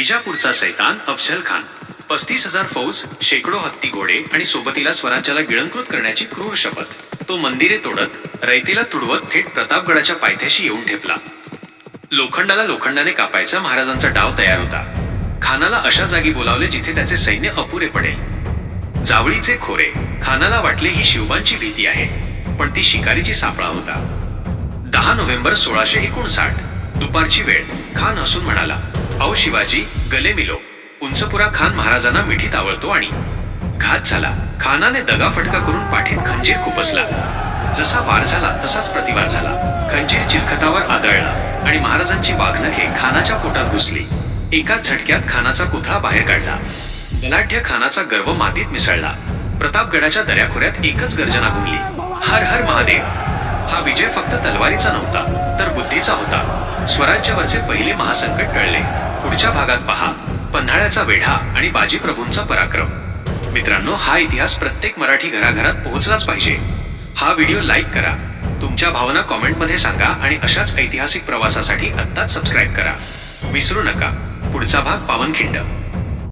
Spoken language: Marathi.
विजापूरचा सैतान अफझल खान 35,000 फौज, शेकडो हत्ती घोडे आणि सोबतीला स्वराज्याला गिळंकृत करण्याची क्रूर शपथ. तो मंदिरे तोडत, रयतेला तुडवत थेट प्रतापगडाच्या पायथ्याशी येऊन ठेपला. लोखंडाला लोखंडाने कापायचा महाराजांचा डाव तयार होता. खानाला अशा जागी बोलावले जिथे त्याचे सैन्य अपुरे पडेल. जावळीचे खोरे. खानाला वाटले ही शिवबांची भीती आहे, पण ती शिकारीची सापळा होता. 10 नोव्हेंबर 1659 दुपारची वेळ. खान हसून म्हणाला, "अहो शिवाजी, गले मिलो." उंचपुरा खान महाराजांना मिठीत आवळतो आणि घात झाला. खानाने दगाफटका करून पाठीत खंजीर खुपसला. जसा वार झाला तसाच प्रतिवार झाला. खंजीर चिलखतावर आदळला आणि महाराजांची वाघनखे खानाच्या पोटात घुसली. एकाच झटक्यात खानाचा पुतळा बाहेर काढला. बलाढ्य खानाचा गर्व मातीत मिसळला. प्रतापगडाच्या दऱ्याखोऱ्यात एकच गर्जना घुमली, हर हर महादेव. हा विजय फक्त तलवारीचा नव्हता, तर बुद्धीचा होता. स्वराज्यावरचे पहिले महासंकट टळले. पुढच्या भागात पहा पन्हाळ्याचा वेढा आणि बाजीप्रभूंचा पराक्रम. मित्रांनो, हा इतिहास प्रत्येक मराठी घराघरात पोहोचलाच पाहिजे. हा व्हिडिओ लाईक करा, तुमच्या भावना कॉमेंटमध्ये सांगा आणि अशाच ऐतिहासिक प्रवासासाठी आत्ताच सबस्क्राईब करा. विसरू नका. पुढचा भाग पावनखिंड.